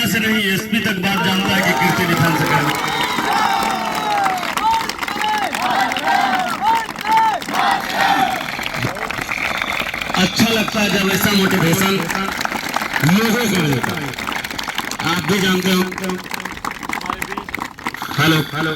से नहीं एसपी तक बात जानता है कि कीर्ति डिफेंस अकेडमी। अच्छा लगता है जब ऐसा मोटिवेशन लोगों को मिलता है। आप भी जानते हो। हेलो हेलो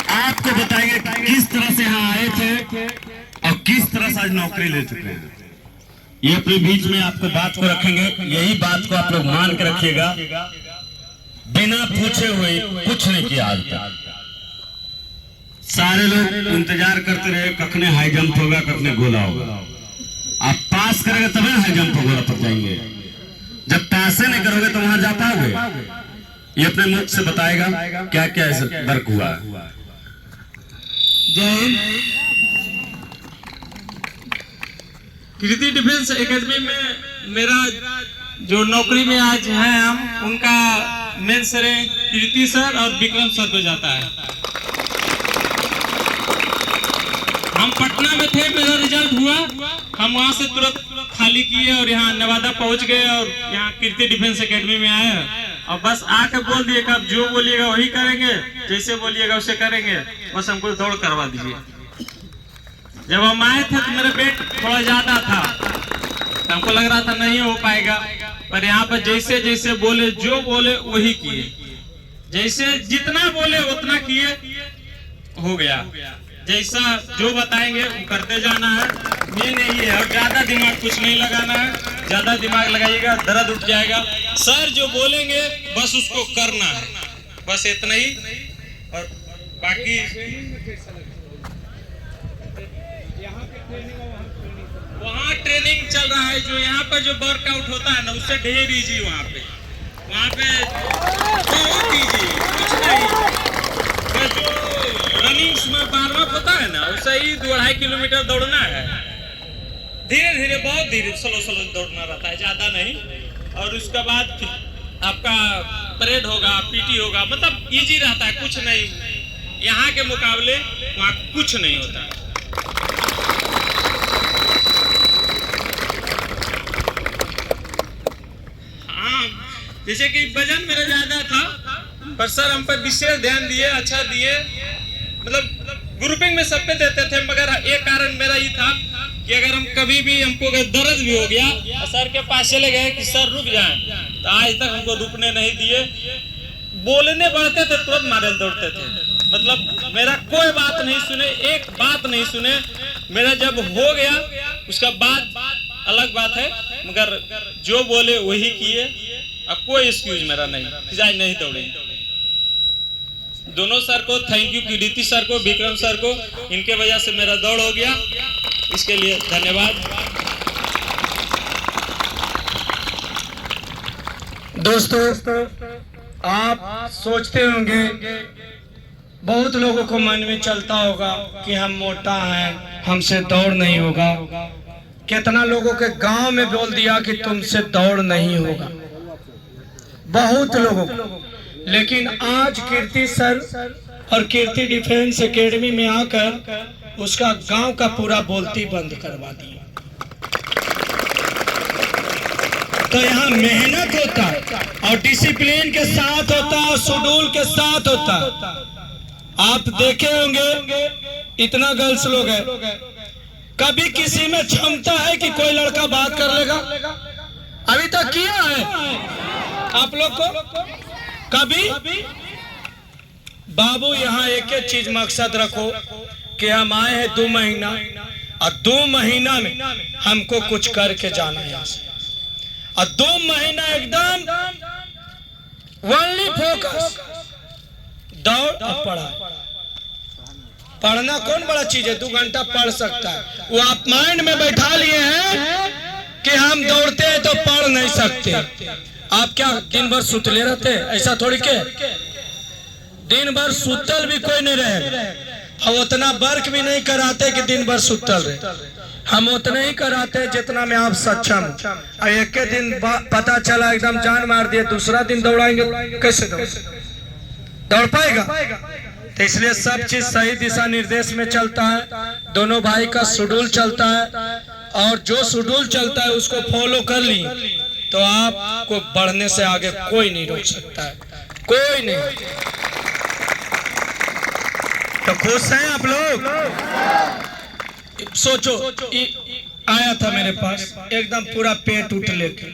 आपको बताएंगे किस तरह से यहाँ आए थे और किस तरह से आज नौकरी ले चुके हैं। ये अपने बीच में आपको बात को रखेंगे। यही बात को आप लोग मान के रखिएगा। बिना पूछे हुए कुछ नहीं किया आज तक। सारे लोग इंतजार करते रहे कखने हाई जंप होगा कखने गोला होगा। आप पास करेंगे तभी हाई जंप और गोला पर जाएंगे। जब पास नहीं करोगे तो वहां जा पाओगे। ये अपने मुख से बताएगा क्या क्या ऐसा वर्क हुआ है। जय हिंद। कीर्ति डिफेंस एकेडमी में मेरा जो नौकरी में आज है हम उनका मेन श्रेय कीर्ति सर और विक्रम सर को जाता है। हम पटना में थे, मेरा रिजल्ट हुआ, हम वहां से तुरंत खाली किए और यहाँ नवादा पहुंच गए और यहाँ कीर्ति डिफेंस एकेडमी में आए और बस आके बोल दिए कि आप जो बोलिएगा वही करेंगे, जैसे बोलिएगा उसे करेंगे, बस हमको दौड़ करवा दीजिए। जब हम आए थे तो मेरा वेट थोड़ा ज्यादा था, तो हमको लग रहा था नहीं हो पाएगा, पर यहाँ पर जैसे जैसे बोले जो बोले वही किए, जैसे जितना बोले उतना किए, हो गया। जैसा जो बताएंगे वो करते जाना है, मेन यही है। और ज्यादा दिमाग कुछ नहीं लगाना है, ज्यादा दिमाग लगाइएगा दर्द उठ जाएगा। सर जो बोलेंगे बस उसको करना है, बस इतना ही। और बाकी वहाँ ट्रेनिंग चल रहा है, जो यहाँ पर जो वर्कआउट होता है ना उससे ढेर इजी। वहाँ पे बहुत इजी, कुछ नहीं। बस जो रनिंग में वार्म होता है ना उससे ही 2-2.5 किलोमीटर दौड़ना है। धीरे धीरे, बहुत धीरे, स्लो स्लो दौड़ना रहता है, ज्यादा नहीं। और उसके बाद आपका परेड होगा, पीटी होगा, मतलब इजी रहता है, कुछ नहीं। यहाँ के मुकाबले वहाँ कुछ नहीं होता है। जैसे कि वजन मेरा ज्यादा था, पर सर हम पर विशेष ध्यान दिए, अच्छा दिए, मतलब ग्रुपिंग में सब पे देते थे। मगर एक कारण मेरा ये था कि अगर हम कभी भी हमको दर्द भी हो गया तो सर के पास चले गए कि सर रुक जाएं, तो आज तक हमको रुकने नहीं दिए। बोलने बढ़ते थे तुरंत मारे दौड़ते थे, मतलब मेरा कोई बात नहीं सुने, एक बात नहीं सुने। मेरा जब हो गया उसका बाद अलग बात है, मगर जो बोले वही किए। अब कोई एक्सक्यूज मेरा नहीं, आज नहीं दौड़े। दोनों सर को थैंक यू, कीर्ति सर को, विक्रम सर को, इनके वजह से मेरा दौड़ हो गया, इसके लिए धन्यवाद। दोस्तों, आप सोचते होंगे, बहुत लोगों को मन में चलता होगा कि हम मोटा हैं, हमसे दौड़ नहीं होगा। कितना लोगों के गांव में बोल दिया कि तुमसे दौड़ नहीं होगा, बहुत लोगों को। लेकिन आज कीर्ति सर और कीर्ति डिफेंस एकेडमी में आकर उसका गांव का पूरा बोलती बंद करवा दिया। तो यहाँ मेहनत होता है और डिसिप्लिन के साथ होता है, शेड्यूल के साथ होता है। आप देखे होंगे इतना गर्ल्स लोग हैं, कभी किसी में क्षमता है कि कोई लड़का बात कर लेगा? अभी तक किया है आप लोग को कभी? बाबू यहाँ एक एक चीज मकसद रखो कि हम आए हैं 2 महीना और 2 महीना में हमको कुछ करके जाना है यहाँ से। और 2 महीना एकदम ओनली फोकस, दौड़ और पढ़ा। पढ़ना कौन बड़ा चीज है, 2 घंटा पढ़ सकता है। वो आप माइंड में बैठा लिए हैं कि हम दौड़ते हैं तो पढ़ नहीं सकते। आप क्या दिन भर सुतले रहते? ऐसा थोड़ी के दिन भर सुतल भी कोई नहीं रहे, और उतना वर्क भी नहीं कराते कि दिन भर सुतल रहे। हम उतना ही कराते हैं जितना में आप सक्षम हो। और एक के दिन पता चला एकदम जान मार दिए, दूसरा दिन दौड़ाएंगे कैसे दौड़ पाएगा? तो इसलिए सब चीज सही दिशा निर्देश में चलता है। दोनों भाई का शेड्यूल चलता है और जो शेड्यूल चलता है उसको फॉलो कर ली तो आपको बढ़ने से आगे कोई नहीं रोक सकता है, कोई नहीं। तो खुश हैं आप लोग? सोचो आया था मेरे पास एकदम पूरा पेट उठ लेके,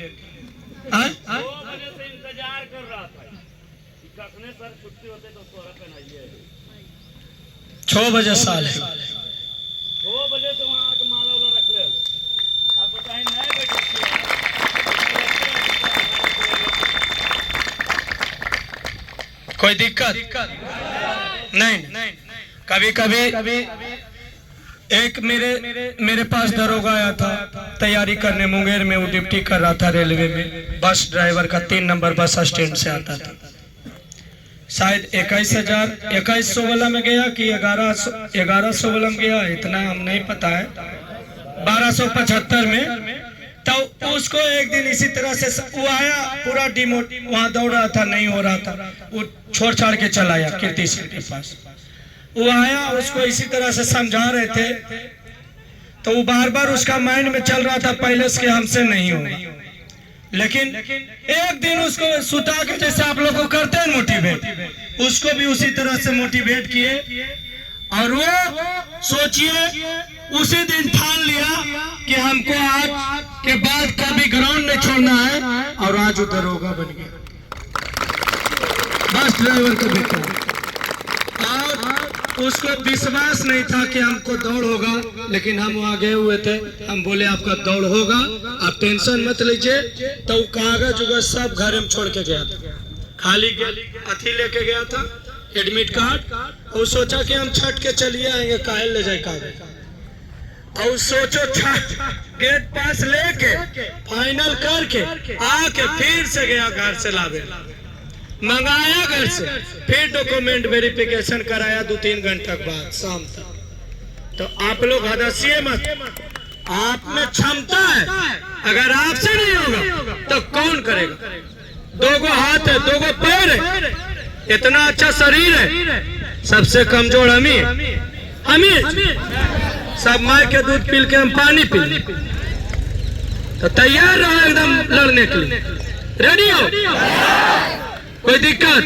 6 बजे साल है, 6 बजे से वहाँ आके माला वाला रख ले। आप बताएं नए बैठे कोई दिक्कत नहीं। कभी कभी एक मेरे पास दरोगा आया था तैयारी करने, मुंगेर में वो ड्यूटी कर रहा था रेलवे में, बस ड्राइवर का 3 नंबर बस स्टैंड से आता था। शायद 21,100 वाला में गया कि 1100 वाला में गया, इतना हम नहीं पता है। 1275 में तो उसको एक दिन इसी तरह से वो आया पूरा डिमोट, वहां दौड़ रहा था, नहीं हो रहा था, वो छोड़ छाड़ के चला आया कीर्ति सिंह के पास। वो आया, उसको इसी तरह से समझा रहे थे तो वो बार बार उसका माइंड में चल रहा था पहले से हमसे नहीं होगा। लेकिन एक दिन उसको सुता के जैसे आप लोग को करते हैं मोटिवेट, उसको भी उसी तरह से मोटिवेट किए और वो सोचिए उसी दिन ठान लिया कि हमको आज के बाद कभी ग्राउंड नहीं छोड़ना है और आज वो दरोगा बन गया, बस ड्राइवर का बेटा। और उसको विश्वास नहीं था कि हमको दौड़ होगा, लेकिन हम वहाँ गए हुए थे, हम बोले आपका दौड़ होगा, आप टेंशन मत लीजिए। तो कागज उगज सब घर में छोड़ के गया था, खाली अथी लेके गया था एडमिट कार्ड, और सोचा कि हम छठ के चलिए आएंगे, काहे ले जाए कागज। और सोचो छठ गेट पास लेके फाइनल करके आके फिर से गया घर से लावे, मंगाया घर से, फिर डॉक्यूमेंट वेरिफिकेशन कराया 2-3 घंटे बाद शाम तक। तो आप लोग हदसिए मत, आप में क्षमता है, अगर आपसे नहीं होगा तो कौन करेगा? 2 हाथ है, 2 पैर है, इतना अच्छा शरीर है, सबसे कमजोर हम ही सब मार के दूध पी के हम पानी पी। तो तैयार रहो एकदम लड़ने के लिए, रेडी हो? कोई दिक्कत?